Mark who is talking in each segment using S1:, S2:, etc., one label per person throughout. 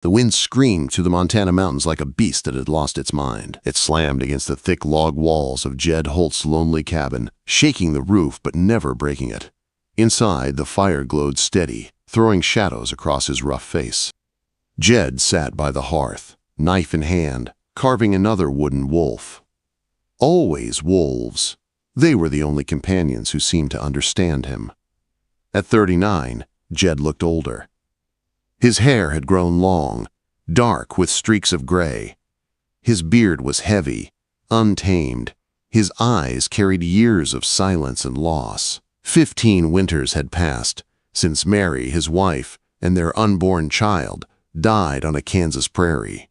S1: The wind screamed through the Montana mountains like a beast that had lost its mind. It slammed against the thick log walls of Jed Holt's lonely cabin, shaking the roof but never breaking it. Inside, the fire glowed steady, throwing shadows across his rough face. Jed sat by the hearth, knife in hand, carving another wooden wolf. Always wolves. They were the only companions who seemed to understand him. At 39, Jed looked older. His hair had grown long, dark with streaks of gray. His beard was heavy, untamed. His eyes carried years of silence and loss. 15 winters had passed since Mary, his wife, and their unborn child died on a Kansas prairie.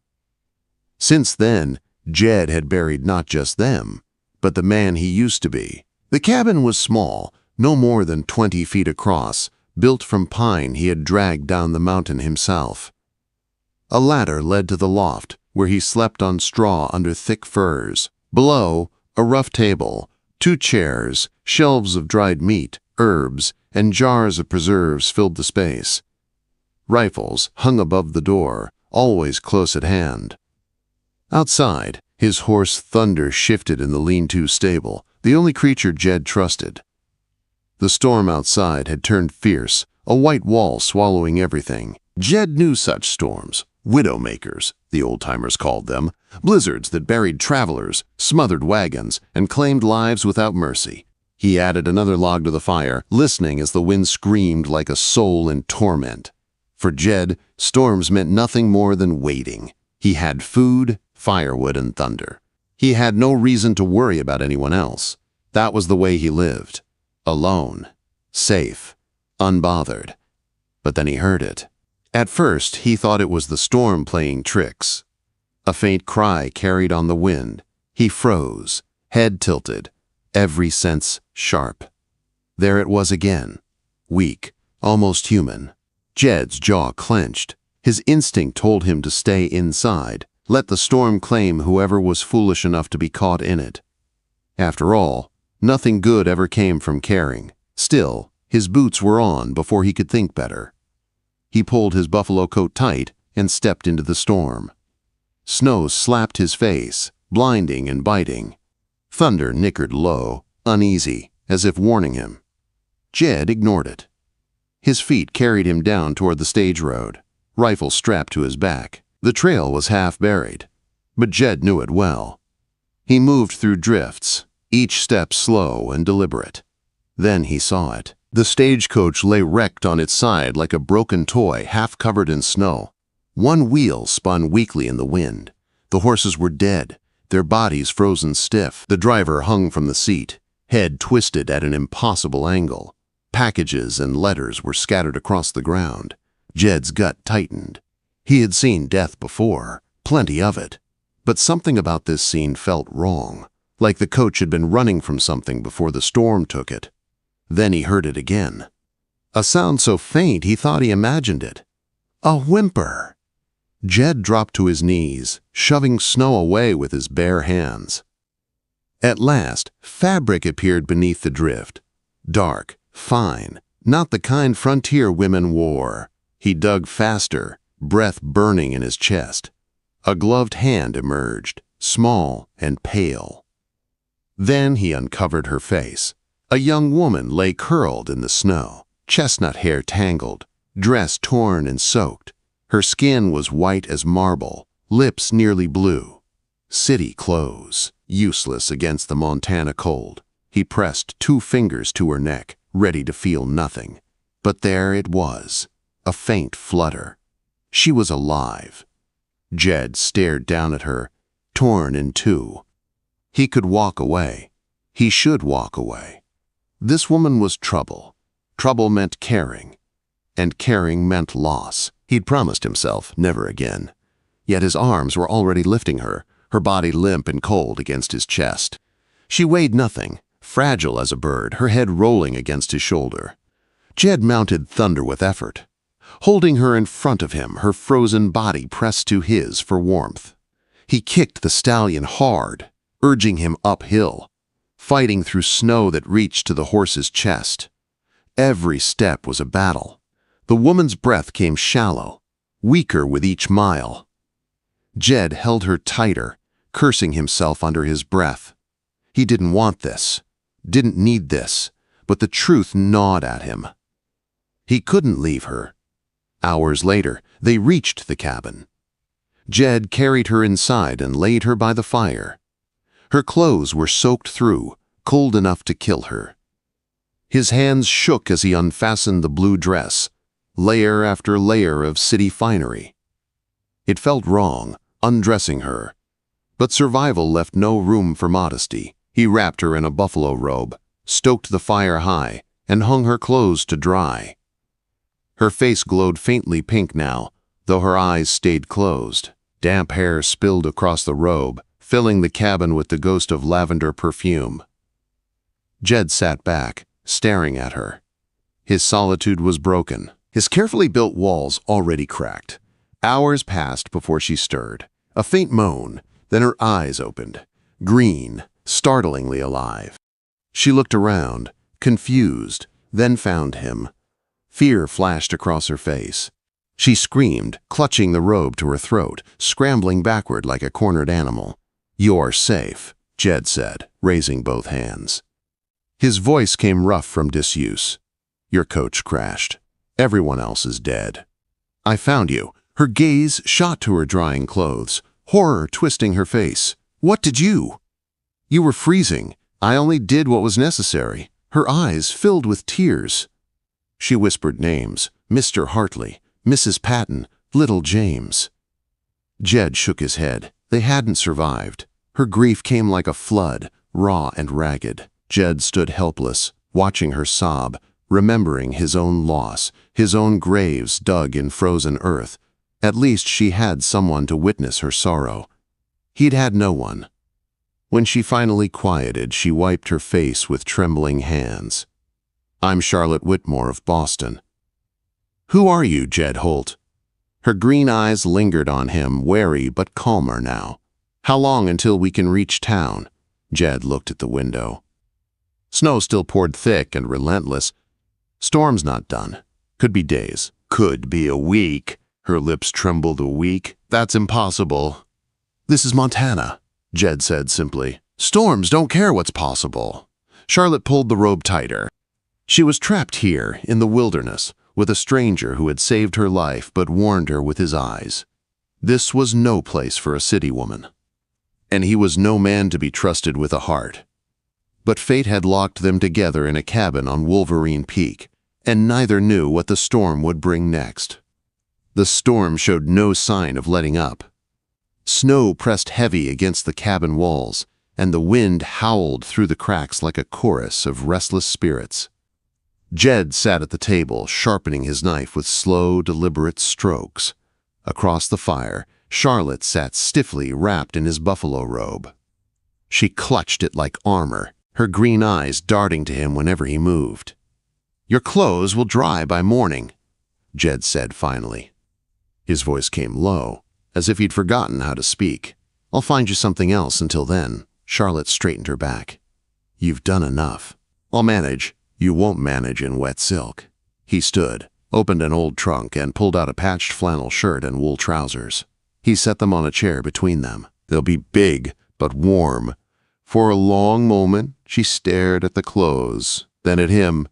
S1: Since then, Jed had buried not just them, but the man he used to be. The cabin was small, no more than 20 feet across, built from pine he had dragged down the mountain himself. A ladder led to the loft, where he slept on straw under thick firs. Below, a rough table, 2 chairs, shelves of dried meat, herbs, and jars of preserves filled the space. Rifles hung above the door, always close at hand. Outside, his horse Thunder shifted in the lean-to stable, the only creature Jed trusted. The storm outside had turned fierce, a white wall swallowing everything. Jed knew such storms, widowmakers, the old-timers called them, blizzards that buried travelers, smothered wagons, and claimed lives without mercy. He added another log to the fire, listening as the wind screamed like a soul in torment. For Jed, storms meant nothing more than waiting. He had food, firewood, and thunder. He had no reason to worry about anyone else. That was the way he lived. Alone, safe, unbothered. But then he heard it. At first, he thought it was the storm playing tricks. A faint cry carried on the wind. He froze, head tilted, every sense sharp. There it was again, weak, almost human. Jed's jaw clenched. His instinct told him to stay inside, let the storm claim whoever was foolish enough to be caught in it. After all, nothing good ever came from caring. Still, his boots were on before he could think better. He pulled his buffalo coat tight and stepped into the storm. Snow slapped his face, blinding and biting. Thunder nickered low, uneasy, as if warning him. Jed ignored it. His feet carried him down toward the stage road, rifle strapped to his back. The trail was half buried, but Jed knew it well. He moved through drifts, each step slow and deliberate. Then he saw it. The stagecoach lay wrecked on its side like a broken toy half covered in snow. One wheel spun weakly in the wind. The horses were dead, their bodies frozen stiff. The driver hung from the seat, head twisted at an impossible angle. Packages and letters were scattered across the ground. Jed's gut tightened. He had seen death before, plenty of it. But something about this scene felt wrong, like the coach had been running from something before the storm took it. Then he heard it again. A sound so faint he thought he imagined it. A whimper. Jed dropped to his knees, shoving snow away with his bare hands. At last, fabric appeared beneath the drift. Dark, fine, not the kind frontier women wore. He dug faster, breath burning in his chest. A gloved hand emerged, small and pale. Then he uncovered her face. A young woman lay curled in the snow, chestnut hair tangled, dress torn and soaked. Her skin was white as marble, lips nearly blue. City clothes, useless against the Montana cold. He pressed 2 fingers to her neck, ready to feel nothing. But there it was, a faint flutter. She was alive. Jed stared down at her, torn in two. He could walk away. He should walk away. This woman was trouble. Trouble meant caring, and caring meant loss. He'd promised himself never again. Yet his arms were already lifting her, her body limp and cold against his chest. She weighed nothing, fragile as a bird, her head rolling against his shoulder. Jed mounted Thunder with effort, holding her in front of him, her frozen body pressed to his for warmth. He kicked the stallion hard, urging him uphill, fighting through snow that reached to the horse's chest. Every step was a battle. The woman's breath came shallow. weaker with each mile. Jed held her tighter, cursing himself under his breath. He didn't want this, didn't need this, but the truth gnawed at him. He couldn't leave her. Hours later, they reached the cabin. Jed carried her inside and laid her by the fire. Her clothes were soaked through, cold enough to kill her. His hands shook as he unfastened the blue dress, layer after layer of city finery. It felt wrong, undressing her, but survival left no room for modesty. He wrapped her in a buffalo robe, stoked the fire high, and hung her clothes to dry. Her face glowed faintly pink now, though her eyes stayed closed. Damp hair spilled across the robe, filling the cabin with the ghost of lavender perfume. Jed sat back, staring at her. His solitude was broken, his carefully built walls already cracked. Hours passed before she stirred. A faint moan, then her eyes opened, green, startlingly alive. She looked around, confused, then found him. Fear flashed across her face. She screamed, clutching the robe to her throat, scrambling backward like a cornered animal. "You're safe," Jed said, raising both hands. His voice came rough from disuse. "Your coach crashed. Everyone else is dead. I found you." Her gaze shot to her drying clothes, horror twisting her face. "What did you?" "You were freezing. I only did what was necessary." Her eyes filled with tears. She whispered names: Mr. Hartley, Mrs. Patton, little James. Jed shook his head. They hadn't survived. Her grief came like a flood, raw and ragged. Jed stood helpless, watching her sob, remembering his own loss, his own graves dug in frozen earth. At least she had someone to witness her sorrow. He'd had no one. When she finally quieted, she wiped her face with trembling hands. "I'm Charlotte Whitmore of Boston." "Who are you, Jed Holt?" Her green eyes lingered on him, wary but calmer now. "How long until we can reach town?" Jed looked at the window. Snow still poured thick and relentless. "Storm's not done. Could be days. Could be a week." Her lips trembled a week. "That's impossible." "This is Montana," Jed said simply. "Storms don't care what's possible." Charlotte pulled the robe tighter. She was trapped here, in the wilderness, with a stranger who had saved her life but warned her with his eyes. This was no place for a city woman. And he was no man to be trusted with a heart. But fate had locked them together in a cabin on Wolverine Peak, and neither knew what the storm would bring next. The storm showed no sign of letting up. Snow pressed heavy against the cabin walls, and the wind howled through the cracks like a chorus of restless spirits. Jed sat at the table, sharpening his knife with slow, deliberate strokes. Across the fire, Charlotte sat stiffly wrapped in his buffalo robe. She clutched it like armor, her green eyes darting to him whenever he moved. "Your clothes will dry by morning," Jed said finally. His voice came low, as if he'd forgotten how to speak. "I'll find you something else until then." Charlotte straightened her back. "You've done enough. I'll manage." "You won't manage in wet silk." He stood, opened an old trunk, and pulled out a patched flannel shirt and wool trousers. He set them on a chair between them. "They'll be big, but warm." For a long moment, she stared at the clothes, then at him.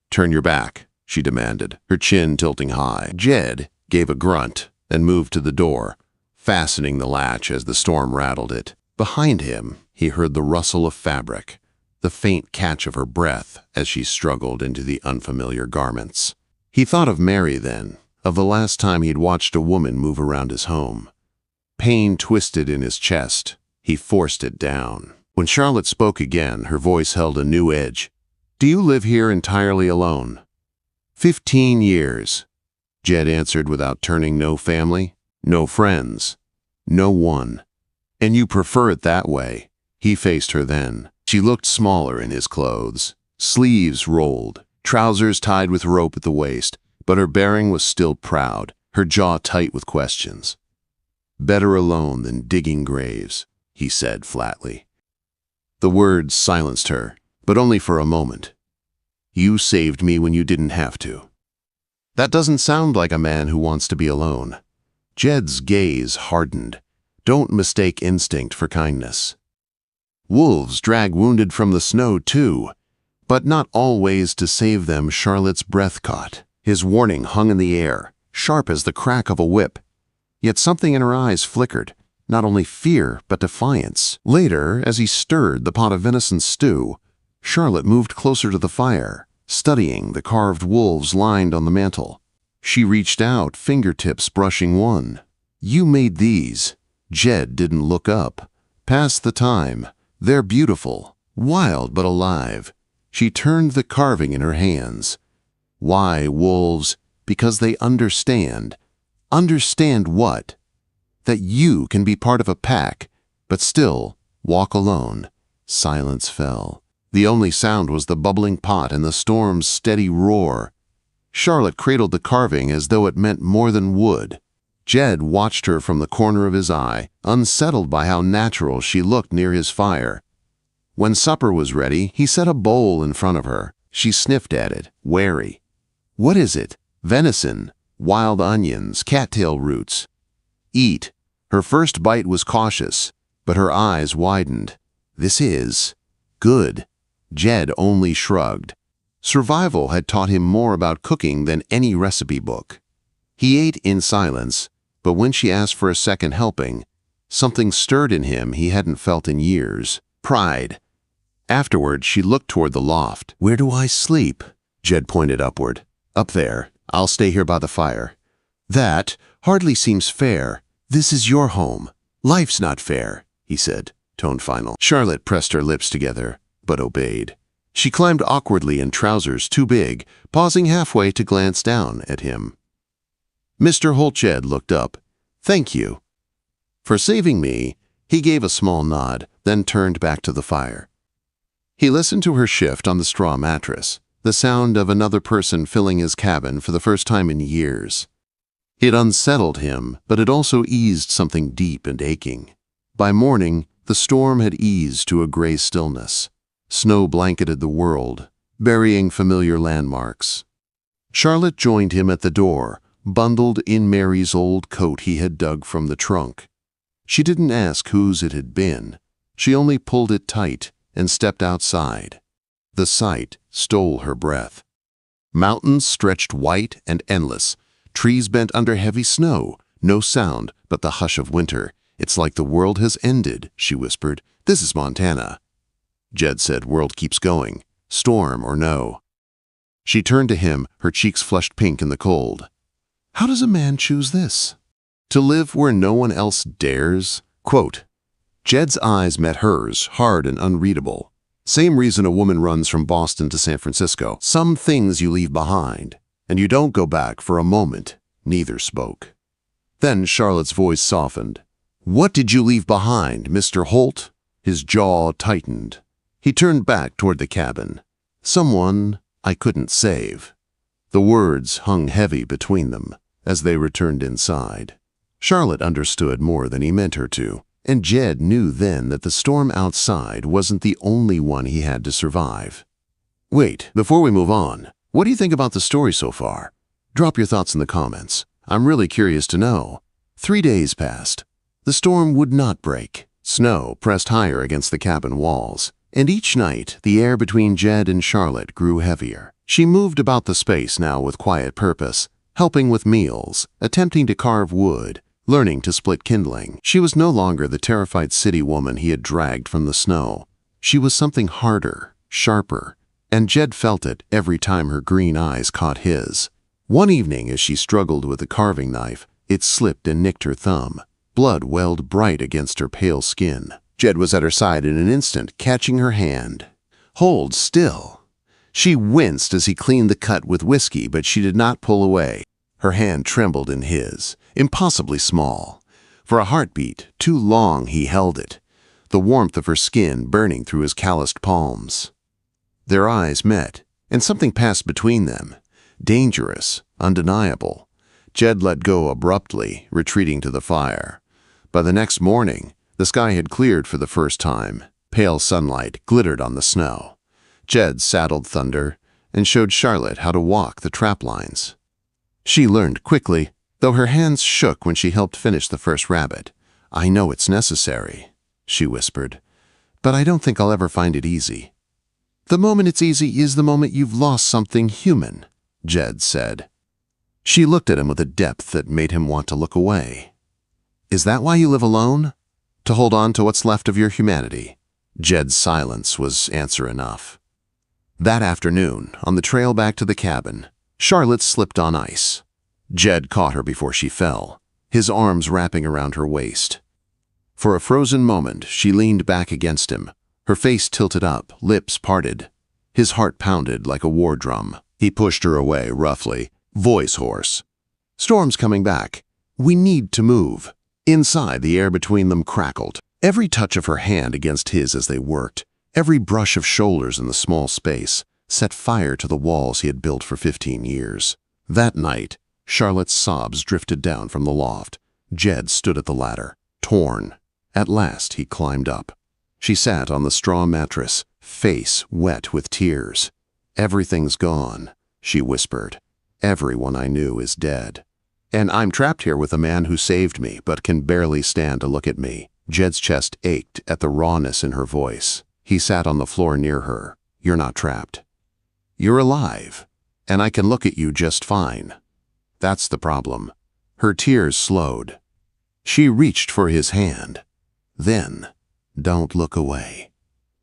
S1: "Turn your back," she demanded, her chin tilting high. Jed gave a grunt and moved to the door, fastening the latch as the storm rattled it. Behind him, he heard the rustle of fabric, the faint catch of her breath as she struggled into the unfamiliar garments. He thought of Mary then, of the last time he'd watched a woman move around his home. Pain twisted in his chest. He forced it down. When Charlotte spoke again, her voice held a new edge. "Do you live here entirely alone?" 15 years, Jed answered without turning. "No family, no friends, no one. And you prefer it that way?" He faced her then. She looked smaller in his clothes, sleeves rolled, trousers tied with rope at the waist, but her bearing was still proud, her jaw tight with questions. "Better alone than digging graves," he said flatly. The words silenced her, but only for a moment. "You saved me when you didn't have to." That doesn't sound like a man who wants to be alone. Jed's gaze hardened. Don't mistake instinct for kindness. Wolves drag wounded from the snow too, but not always to save them. Charlotte's breath caught. His warning hung in the air, sharp as the crack of a whip. Yet something in her eyes flickered, not only fear but defiance. Later, as he stirred the pot of venison stew, Charlotte moved closer to the fire, studying the carved wolves lined on the mantel. She reached out, fingertips brushing one. "You made these." Jed didn't look up. "Pass the time. They're beautiful, wild but alive." She turned the carving in her hands. "Why wolves? Because they understand." Understand what? That you can be part of a pack, but still walk alone. Silence fell. The only sound was the bubbling pot and the storm's steady roar. Charlotte cradled the carving as though it meant more than wood. Jed watched her from the corner of his eye, unsettled by how natural she looked near his fire. When supper was ready, he set a bowl in front of her. She sniffed at it, wary. "What is it?" "Venison, wild onions, cattail roots." "Eat." Her first bite was cautious, but her eyes widened. "This is good." Jed only shrugged. Survival had taught him more about cooking than any recipe book. He ate in silence, but when she asked for a second helping, something stirred in him he hadn't felt in years. Pride. Afterward, she looked toward the loft. "Where do I sleep?" Jed pointed upward. "Up there. I'll stay here by the fire." "That hardly seems fair. This is your home." "Life's not fair," he said, tone final. Charlotte pressed her lips together, but obeyed. She climbed awkwardly in trousers too big, pausing halfway to glance down at him. Mr. Holt. Jed looked up. "Thank you." "For saving me." He gave a small nod, then turned back to the fire. He listened to her shift on the straw mattress, the sound of another person filling his cabin for the first time in years. It unsettled him, but it also eased something deep and aching. By morning, the storm had eased to a gray stillness. Snow blanketed the world, burying familiar landmarks. Charlotte joined him at the door, bundled in Mary's old coat he had dug from the trunk. She didn't ask whose it had been. She only pulled it tight and stepped outside. The sight stole her breath. Mountains stretched white and endless, trees bent under heavy snow, no sound but the hush of winter. "It's like the world has ended," she whispered. "This is Montana." Jed said, "World keeps going, storm or no." She turned to him, her cheeks flushed pink in the cold. "How does a man choose this? To live where no one else dares?" Quote. Jed's eyes met hers, hard and unreadable. "Same reason a woman runs from Boston to San Francisco. Some things you leave behind, and you don't go back for a moment." Neither spoke. Then Charlotte's voice softened. "What did you leave behind, Mr. Holt?" His jaw tightened. He turned back toward the cabin. "Someone I couldn't save." The words hung heavy between them as they returned inside. Charlotte understood more than he meant her to. And Jed knew then that the storm outside wasn't the only one he had to survive. "Wait, before we move on, what do you think about the story so far? Drop your thoughts in the comments. I'm really curious to know." 3 days passed. The storm would not break. Snow pressed higher against the cabin walls, and each night the air between Jed and Charlotte grew heavier. She moved about the space now with quiet purpose, helping with meals, attempting to carve wood, learning to split kindling. She was no longer the terrified city woman he had dragged from the snow. She was something harder, sharper, and Jed felt it every time her green eyes caught his. One evening, as she struggled with the carving knife, it slipped and nicked her thumb. Blood welled bright against her pale skin. Jed was at her side in an instant, catching her hand. "Hold still." She winced as he cleaned the cut with whiskey, but she did not pull away. Her hand trembled in his, impossibly small. For a heartbeat, too long he held it, the warmth of her skin burning through his calloused palms. Their eyes met, and something passed between them. Dangerous, undeniable. Jed let go abruptly, retreating to the fire. By the next morning, the sky had cleared for the first time. Pale sunlight glittered on the snow. Jed saddled Thunder and showed Charlotte how to walk the trap lines. She learned quickly, though her hands shook when she helped finish the first rabbit. "I know it's necessary," she whispered, "but I don't think I'll ever find it easy." "The moment it's easy is the moment you've lost something human," Jed said. She looked at him with a depth that made him want to look away. "Is that why you live alone? To hold on to what's left of your humanity?" Jed's silence was answer enough. That afternoon, on the trail back to the cabin, Charlotte slipped on ice. Jed caught her before she fell, his arms wrapping around her waist. For a frozen moment, she leaned back against him, her face tilted up, lips parted. His heart pounded like a war drum. He pushed her away roughly, voice hoarse. "Storm's coming back. We need to move." Inside, the air between them crackled. Every touch of her hand against his as they worked, every brush of shoulders in the small space, set fire to the walls he had built for 15 years. That night, Charlotte's sobs drifted down from the loft. Jed stood at the ladder, torn. At last, he climbed up. She sat on the straw mattress, face wet with tears. "Everything's gone," she whispered. "Everyone I knew is dead. And I'm trapped here with a man who saved me but can barely stand to look at me." Jed's chest ached at the rawness in her voice. He sat on the floor near her. "You're not trapped. You're alive, and I can look at you just fine. That's the problem." Her tears slowed. She reached for his hand. Then, "Don't look away."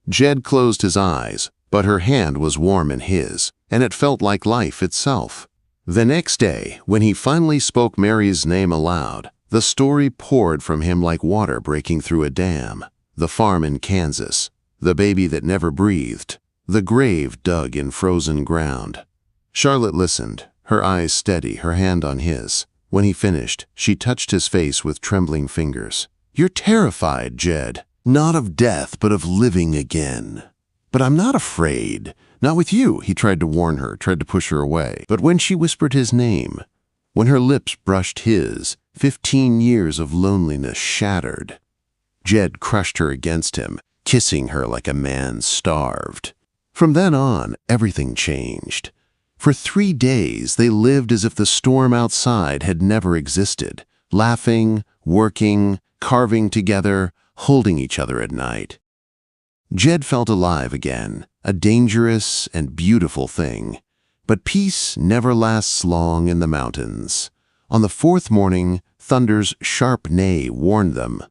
S1: Jed closed his eyes, but her hand was warm in his, and it felt like life itself. The next day, when he finally spoke Mary's name aloud, the story poured from him like water breaking through a dam. The farm in Kansas, the baby that never breathed, the grave dug in frozen ground. Charlotte listened, her eyes steady, her hand on his. When he finished, she touched his face with trembling fingers. "You're terrified, Jed. Not of death, but of living again." "But I'm not afraid. Not with you," he tried to warn her, tried to push her away. But when she whispered his name, when her lips brushed his, 15 years of loneliness shattered. Jed crushed her against him, kissing her like a man starved. From then on, everything changed. For 3 days, they lived as if the storm outside had never existed, laughing, working, carving together, holding each other at night. Jed felt alive again, a dangerous and beautiful thing. But peace never lasts long in the mountains. On the 4th morning, thunder's sharp neigh warned them.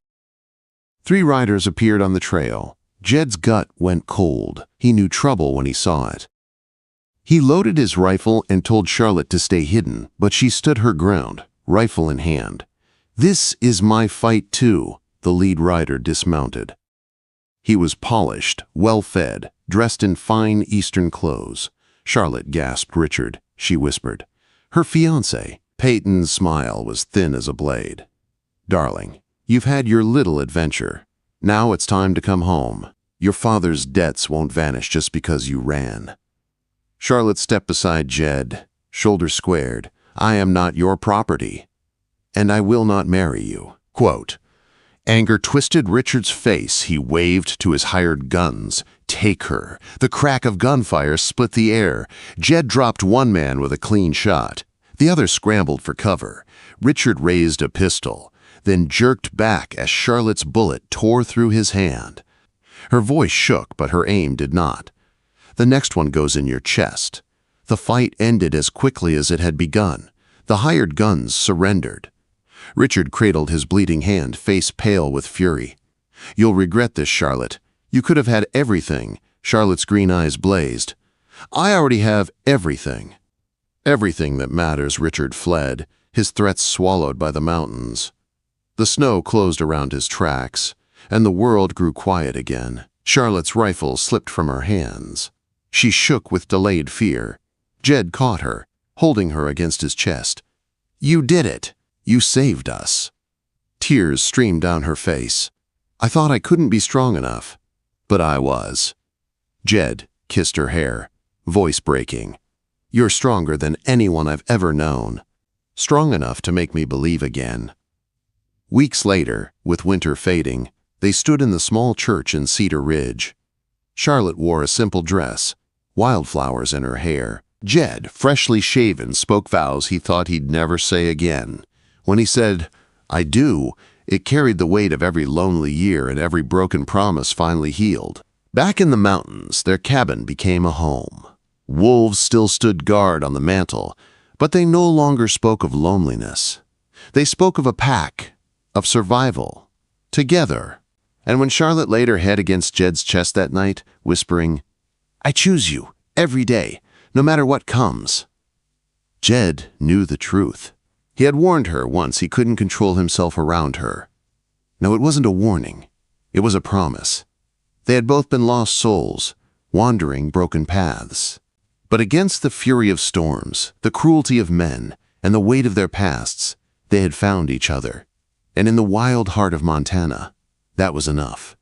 S1: 3 riders appeared on the trail. Jed's gut went cold. He knew trouble when he saw it. He loaded his rifle and told Charlotte to stay hidden, but she stood her ground, rifle in hand. "This is my fight too," the lead rider dismounted. He was polished, well-fed, dressed in fine Eastern clothes. Charlotte gasped Richard, she whispered. Her fiancé. Peyton's smile was thin as a blade. "Darling, you've had your little adventure. Now it's time to come home. Your father's debts won't vanish just because you ran." Charlotte stepped beside Jed, shoulders squared. "I am not your property, and I will not marry you." Quote, anger twisted Richard's face. He waved to his hired guns. "Take her." The crack of gunfire split the air. Jed dropped one man with a clean shot. The other scrambled for cover. Richard raised a pistol, then jerked back as Charlotte's bullet tore through his hand. Her voice shook, but her aim did not. "The next one goes in your chest." The fight ended as quickly as it had begun. The hired guns surrendered. Richard cradled his bleeding hand, face pale with fury. "You'll regret this, Charlotte. You could have had everything." Charlotte's green eyes blazed. "I already have everything." "Everything that matters," Richard fled, his threats swallowed by the mountains. The snow closed around his tracks, and the world grew quiet again. Charlotte's rifle slipped from her hands. She shook with delayed fear. Jed caught her, holding her against his chest. "You did it. You saved us." Tears streamed down her face. "I thought I couldn't be strong enough, but I was." Jed kissed her hair, voice breaking. "You're stronger than anyone I've ever known. Strong enough to make me believe again." Weeks later, with winter fading, they stood in the small church in Cedar Ridge. Charlotte wore a simple dress, wildflowers in her hair. Jed, freshly shaven, spoke vows he thought he'd never say again. When he said, "I do," it carried the weight of every lonely year and every broken promise finally healed. Back in the mountains, their cabin became a home. Wolves still stood guard on the mantle, but they no longer spoke of loneliness. They spoke of a pack, of survival, together. And when Charlotte laid her head against Jed's chest that night, whispering, "I choose you, every day, no matter what comes," Jed knew the truth. He had warned her once he couldn't control himself around her. No, it wasn't a warning. It was a promise. They had both been lost souls, wandering broken paths. But against the fury of storms, the cruelty of men, and the weight of their pasts, they had found each other. And in the wild heart of Montana, that was enough.